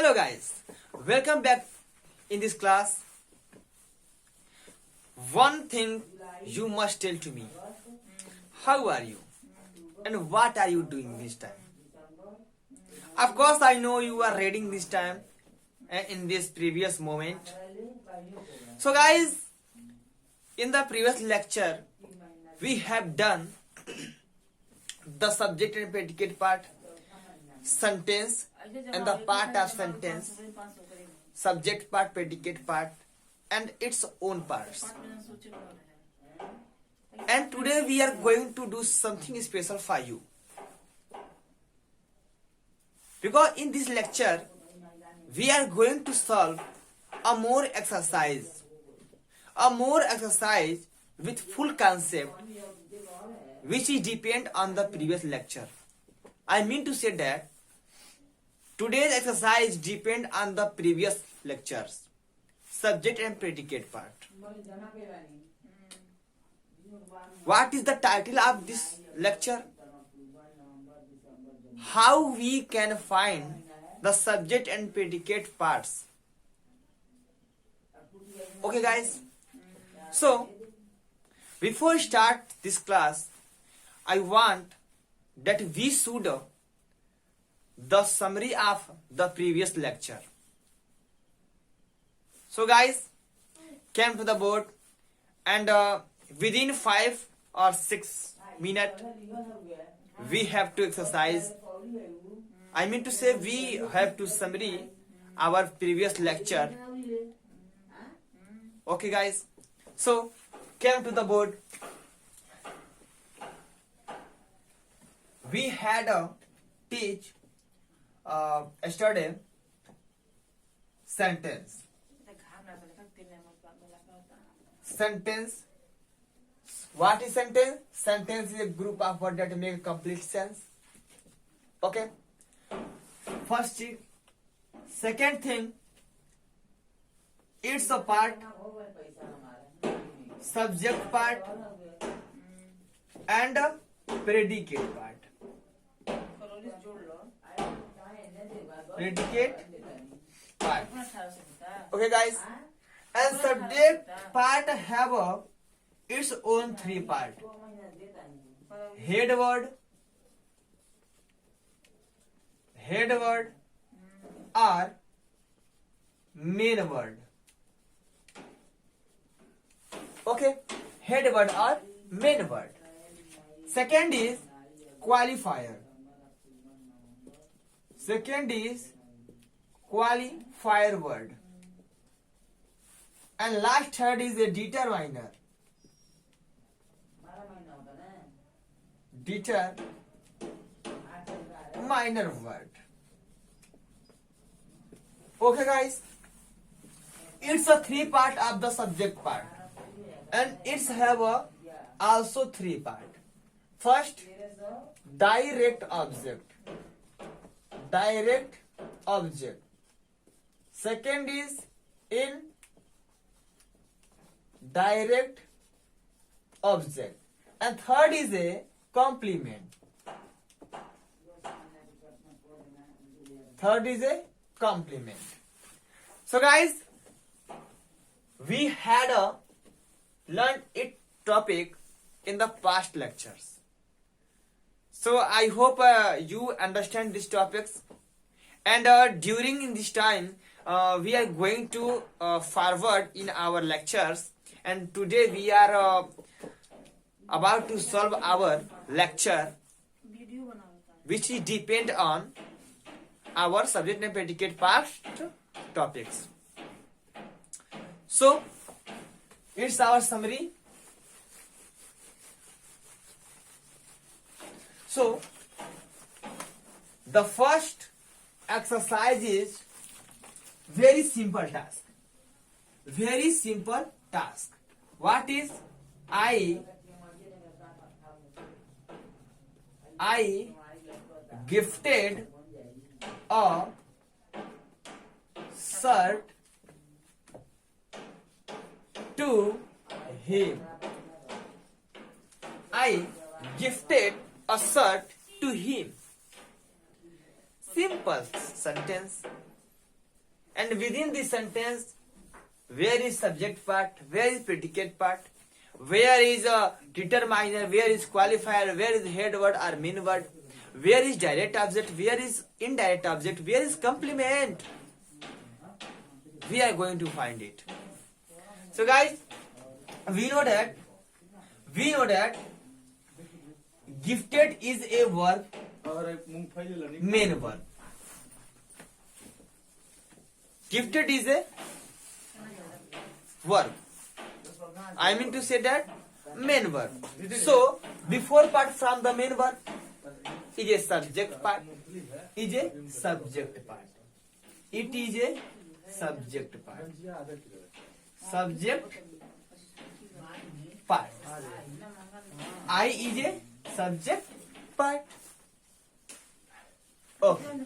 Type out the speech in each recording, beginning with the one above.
Hello guys, welcome back in this class. One thing you must tell to me. How are you? And what are you doing this time? Of course I know you are reading this time and in this previous moment. So guys, in the previous lecture we have done the subject and predicate part, sentence and the part of sentence, subject part, predicate part and its own parts. And today we are going to do something special for you. Because in this lecture we are going to solve a more exercise with full concept which is depend on the previous lecture. I mean to say that today's exercise depend on the previous lectures, subject and predicate part. What is the title of this lecture? How we can find the subject and predicate parts. Okay guys, so before start this class, I want that we should the summary of the previous lecture. So guys, came to the board and within 5 or 6 minutes we have to exercise. I mean to say we have to summary our previous lecture. Okay guys, so came to the board. We had a teach yesterday sentence. What is sentence? Sentence is a group of words that make complete sense. Okay. First thing. Second thing, it's a part, subject part and a predicate part. Predicate part. Okay guys, and subject part have its own 3 part: head word or main word. Okay, head word or main word. Second is qualifier. Second is qualifier word. And last third is a determiner. Determiner word. Okay guys, it's a 3 part of the subject part and it's have also 3 part. First, direct object. Second is indirect object and third is a complement. So guys, we had learned it topic in the past lectures. So I hope you understand these topics, and during this time we are going to forward in our lectures, and today we are about to solve our lecture which is depend on our subject and predicate past topics. So it's our summary. So the first exercise is very simple task. What is? I gifted a shirt to him. I gifted a shirt to him. Simple sentence. And within the sentence, where is subject part, where is predicate part, where is a determiner, where is qualifier, where is head word or main word, where is direct object, where is indirect object, where is complement, we are going to find it. So guys, we know that gifted is a verb, main verb. Gifted is a verb. I mean to say that main verb. So before part from the main verb is a subject part. Is a subject part. It is a subject part. Subject part. I is a subject part. Okay.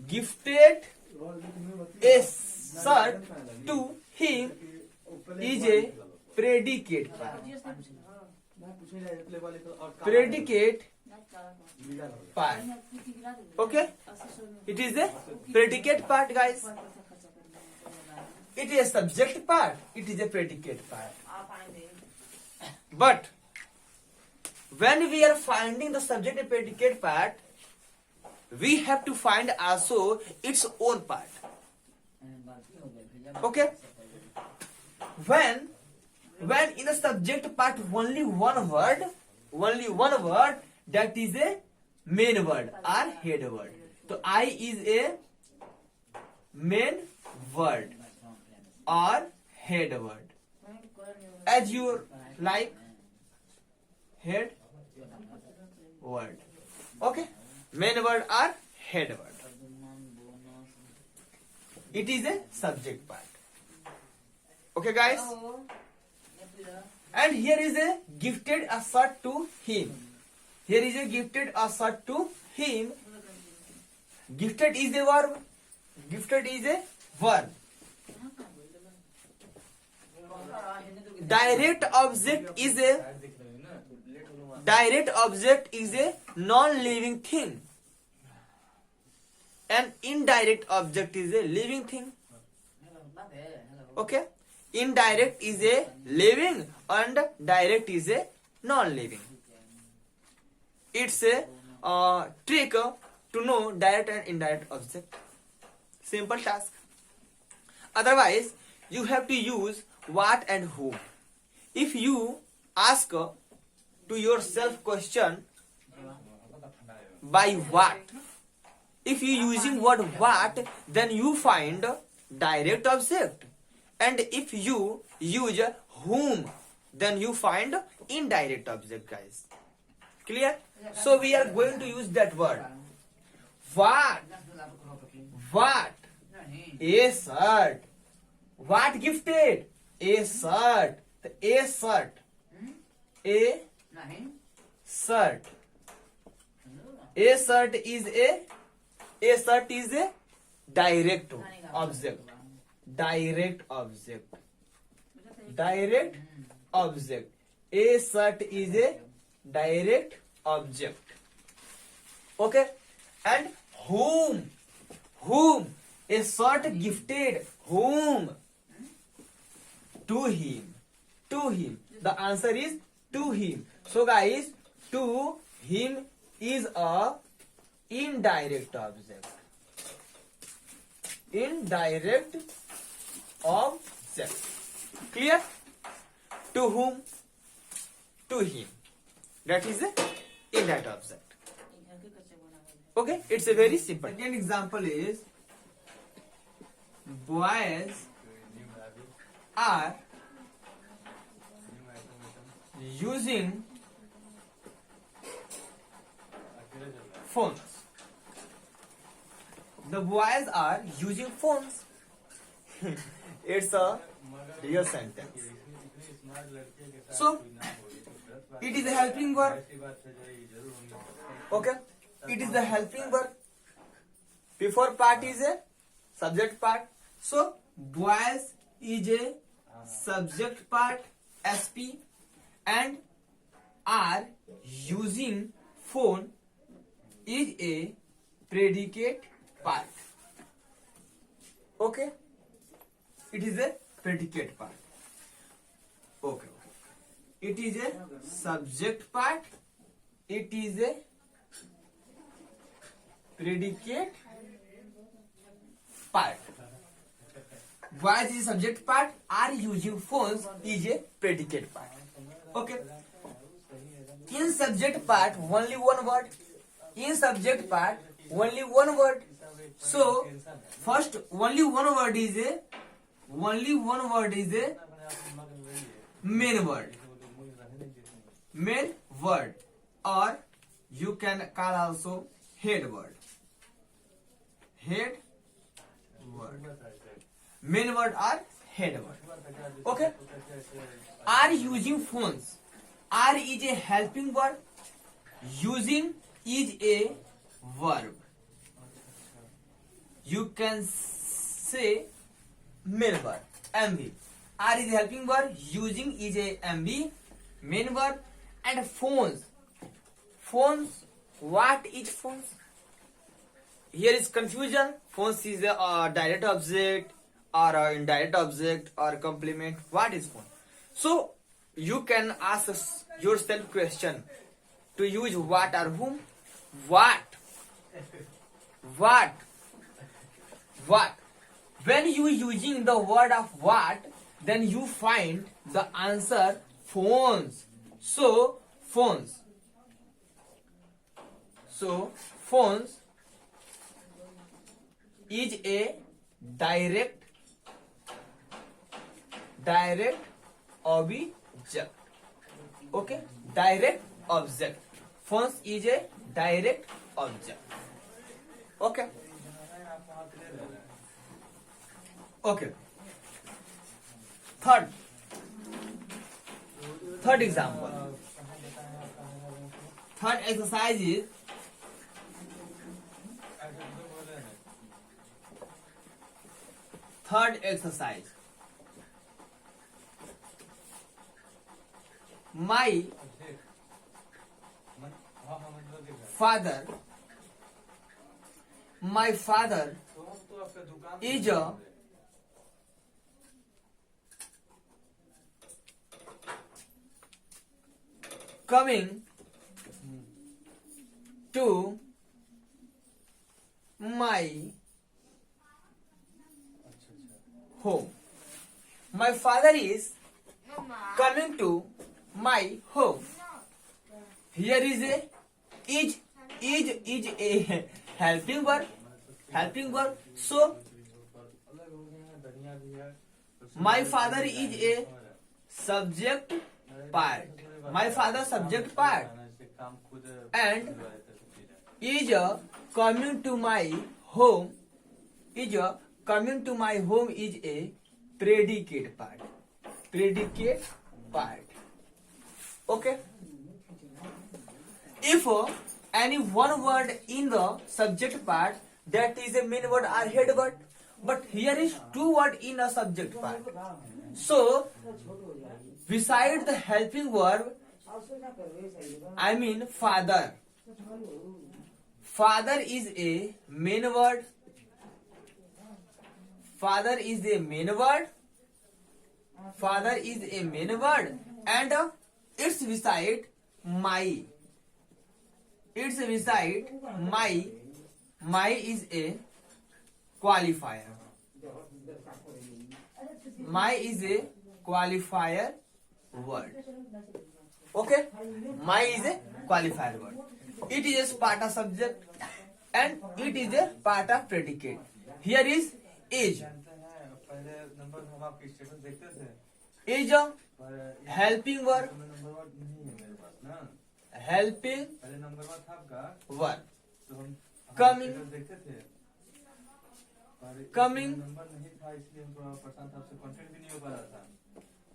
Gifted a shirt to him is a predicate part. Predicate part. Okay? It is a predicate part, guys. It is a subject part. It is a predicate part. But when we are finding the subject and predicate part, we have to find also its own part. Okay? When in the subject part only one word, that is a main word or head word. So I is a main word or head word. As you like, head word. Okay? Main word or head word. It is a subject part. Okay, guys? And here is a gifted a shirt to him. Here is a gifted a shirt to him. Gifted is a verb. Gifted is a verb. Direct object is a non-living thing. And indirect object is a living thing. Okay? Indirect is a living and direct is a non-living. It's a trick to know direct and indirect object. Simple task. Otherwise, you have to use what and whom. If you ask to yourself question by what, if you using word what, then you find direct object. And if you use whom, then you find indirect object, guys. Clear? So we are going to use that word. What? What? A shirt. What gifted? A shirt. A shirt. A shirt. A shirt is a direct object. Direct object. Direct object. A shirt is a direct object. Okay? And whom? Whom? A shirt gifted. Whom? To him. To him. The answer is to him. So guys, to him is a indirect object. Indirect object. Clear? To whom? To him. That is a indirect object. Okay? It's a very simple. Second example is boys are using phones. The boys are using phones. It's a real sentence. So, it is a helping verb. Okay? It is the helping verb. Before part is a subject part. So, boys is a subject part, SP, and are using phone is a predicate part. Okay, it is a predicate part. Okay. It is a subject part. It is a predicate part. Why is the subject part? Are using phones is a predicate part. Okay. In subject part only one word. In subject part only one word. So first only one word is a main word. Main word, or you can call also head word. Head word. Main word or head word. Okay. Are using phones. Are is a helping word. Using is a verb. You can say main word. MV. Are is a helping word. Using is a MV. Main word. And phones. What is phones? Here is confusion. Phones is a direct object or a indirect object or complement. What is phone? So you can ask yourself question to use what or whom. What? When you using the word of what, then you find the answer phones. So phones is a direct object. Okay, direct object. Phones is a direct object. Okay. Third example. Third exercise is my father is a coming to my home. My father is coming to my home. Here is a is a helping verb. So my father is a subject part. My father subject part. And is a coming to my home. Is a predicate part. Okay. If any one word in the subject part, that is a main word or head word. But here is two words in a subject part. So beside the helping verb, I mean father. Father is a main word. Father is a main word, and it's beside my. My is a qualifier. My is a qualifier word. Okay? My is a qualifier word. It is a part of subject and it is a part of predicate. Here is is. Is a helping verb.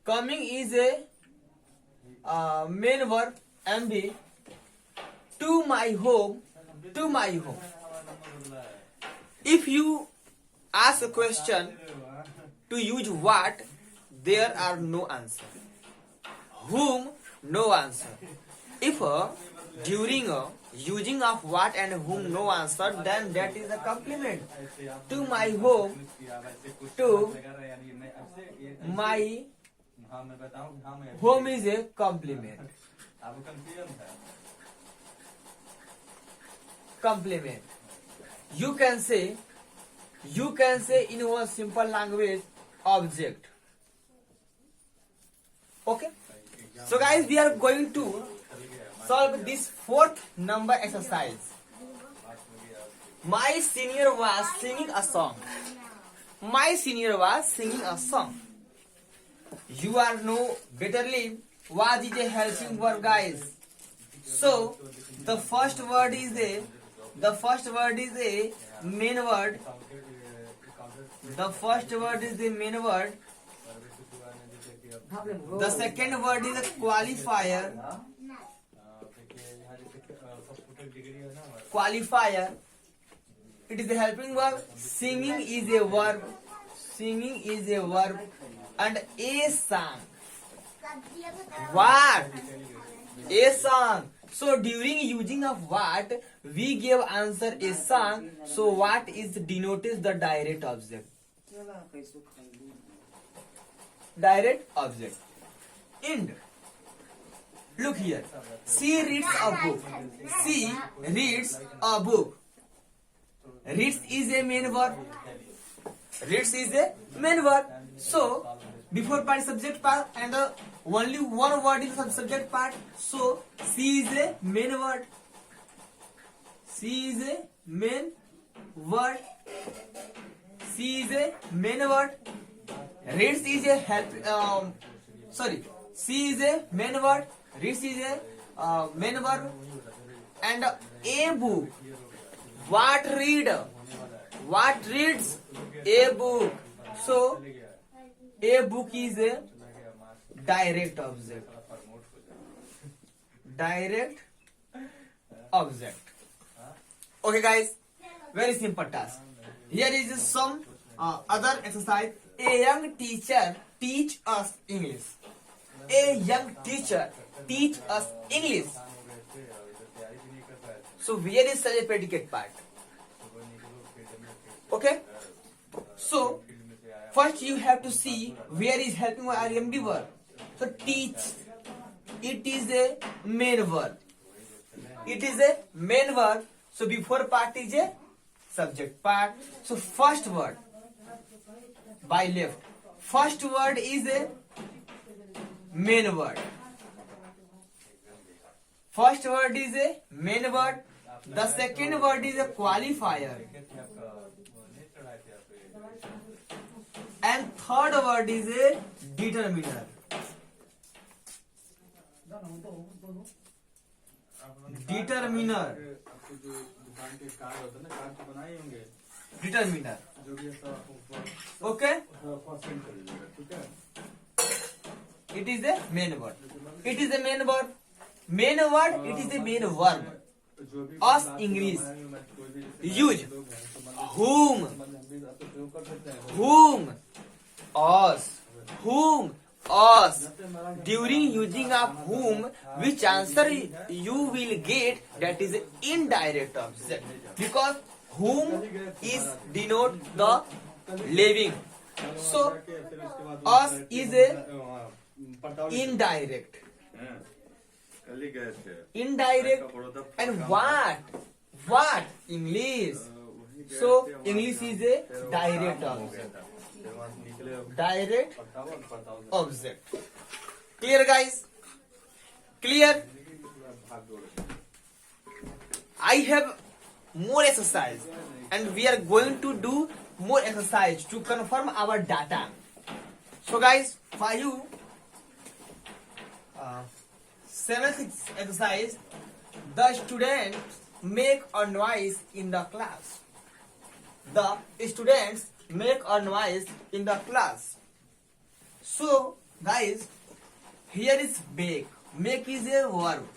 Coming is a main verb MB. To my home. If you ask a question to use what, there are no answer. Whom, no answer. If during a using of what and whom no answer, then that is a compliment. To my home, to my home is a compliment. Compliment. You can say in one simple language, object. Okay. So guys, we are going to solve this fourth number exercise. My senior was singing a song. My senior was singing a song. You are know betterly what is a helping verb, guys. So the first word is a main word. The first word is the main word. The second word is a qualifier. Qualifier. It is a helping verb. Singing is a verb. Singing is a verb. And a song. What? A song. So during using of what, we give answer a song. So what is denoted the direct object? Direct object. End. Look here. She reads a book. She reads a book. Reads is a main verb. Reads is a main verb. So before part is subject part and only one word is subject part. So she is a main word. She is a main word. She is a main word. Reads is a help. She is a main word. Reads is a main verb. And a book. What read? What reads? A book. So a book is a direct object. Direct object. Okay guys, very simple task. Here is some other exercise. A young teacher teach us English. A young teacher teach us English. So where is such a predicate part? Okay. So first you have to see where is helping IMD verb. So teach. It is a main verb. It is a main verb. So before part is a subject part. So first word by left. First word is a main word. First word is a main word. The second word is a qualifier. And third word is a determiner. Determiner. Determiner. Okay? It is a main word. It is a main word. Main word, it is a main verb. Us English. Use whom. Whom. Us. Whom. Us. During using of whom, which answer you will get, that is indirect object. Because whom is denote the living. So us is a indirect. Indirect. And what? What? English. So English is a direct object. Direct object. Clear guys? Clear? I have more exercise and we are going to do more exercise to confirm our data. So guys, for you, seventh exercise, the students make a noise in the class. The students make a noise in the class. So guys, here is make. Make is a verb.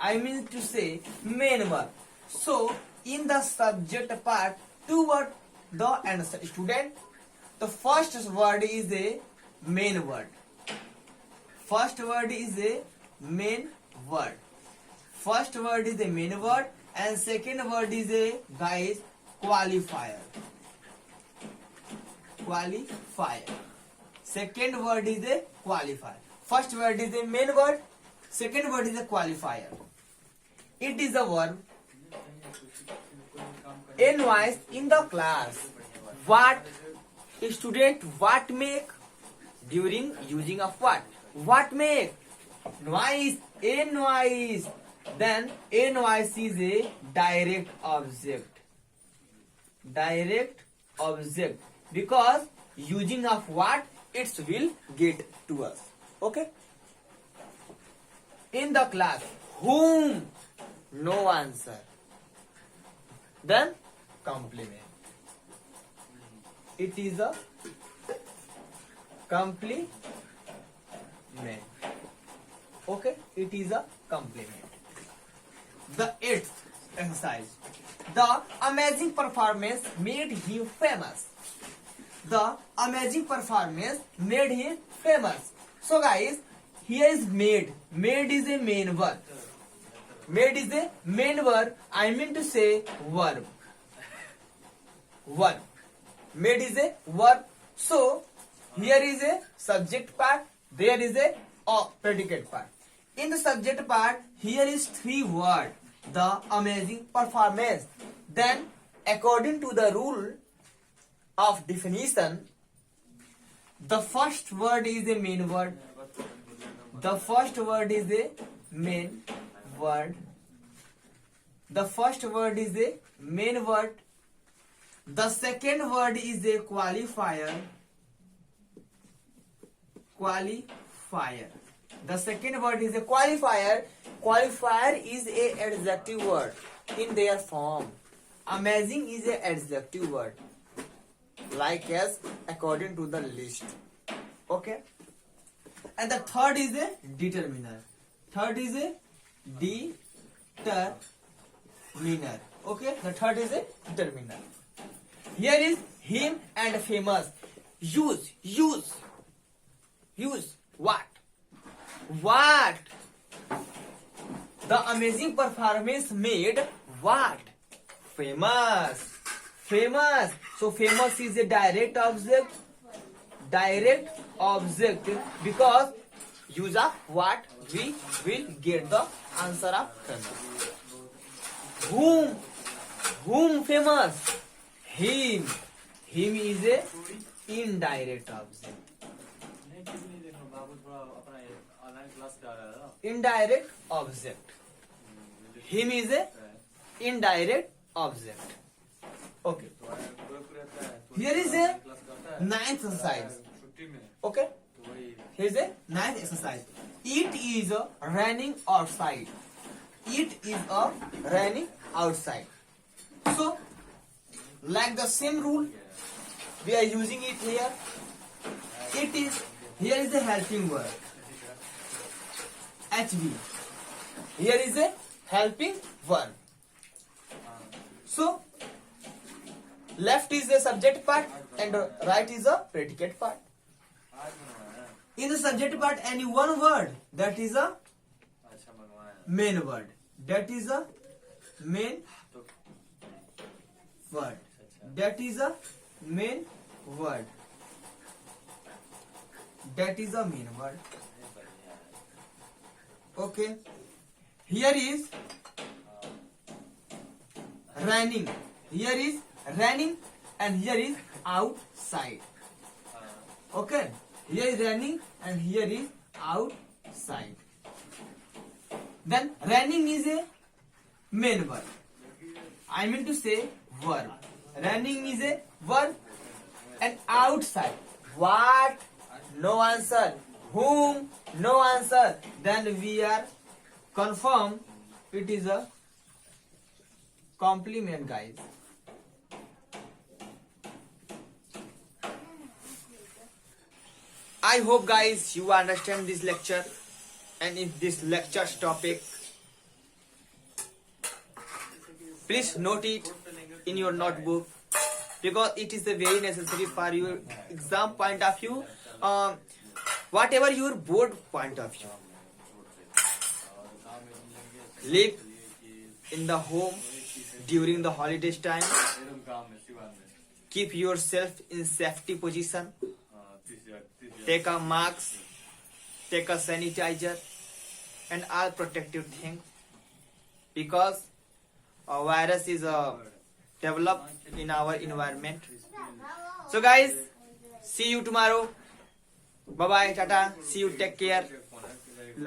I mean to say main verb. So in the subject part, two words, the and student. The first word is a main word. First word is a main word. First word is a main word and second word is a guys qualifier. Qualifier. Second word is a qualifier. First word is a main word. Second word is a qualifier. It is a verb. Invoice in the class. What student what make during using of what? What make? Invoice. Then invoice is a direct object. Direct object. Because using of what it will get to us. Okay. In the class. Whom? No answer. Then complement. It is a complement. Okay, it is a complement. The eighth exercise. The amazing performance made him famous. The amazing performance made him famous. So guys, here is made. Made is a main verb. Made is a main verb. I mean to say verb. Verb. Made is a verb. So here is a subject part. There is a predicate part. In the subject part, here is three words. The amazing performance. Then, according to the rule of definition, the first word is a main word. The first word is a main word. The first word is a main word. The second word is a qualifier. Qualifier. The second word is a qualifier. Qualifier is a adjective word in their form. Amazing is a adjective word. Like as according to the list. Okay. And the third is a determiner. Third is a determiner. Okay. The third is a determiner. Here is him and famous. Use. What? What? The amazing performance made what? Famous. Famous. So famous is a direct object. Direct object. Because use of what we will get the answer of famous. Whom famous? Him. Him is a indirect object. Indirect object. Him is a indirect object. Okay. Here is a ninth exercise. Okay. Here is a ninth exercise. It is a running outside. It is a running outside. So, like the same rule, we are using it here. It is, here is a helping word. HV. Here is a helping verb. So, left is the subject part and right is a predicate part. In the subject part, any one word, that is a main word. That is a main word. That is a main word. That is a main word. Okay. Here is running. Here is running and here is outside. Okay. Here is running and here is outside. Then running is a main verb. I mean to say verb. Running is a verb and outside. What? No answer. Whom? No answer. Then we are confirm it is a complement, guys. I hope guys you understand this lecture and in this lecture's topic. Please note it in your notebook because it is a very necessary for your exam point of view, whatever your board point of view. Leave in the home during the holidays time. Keep yourself in safety position. Take a mask, take a sanitizer and all protective things, because a virus is developed in our environment. So guys, see you tomorrow. Bye bye, tata, see you, take care.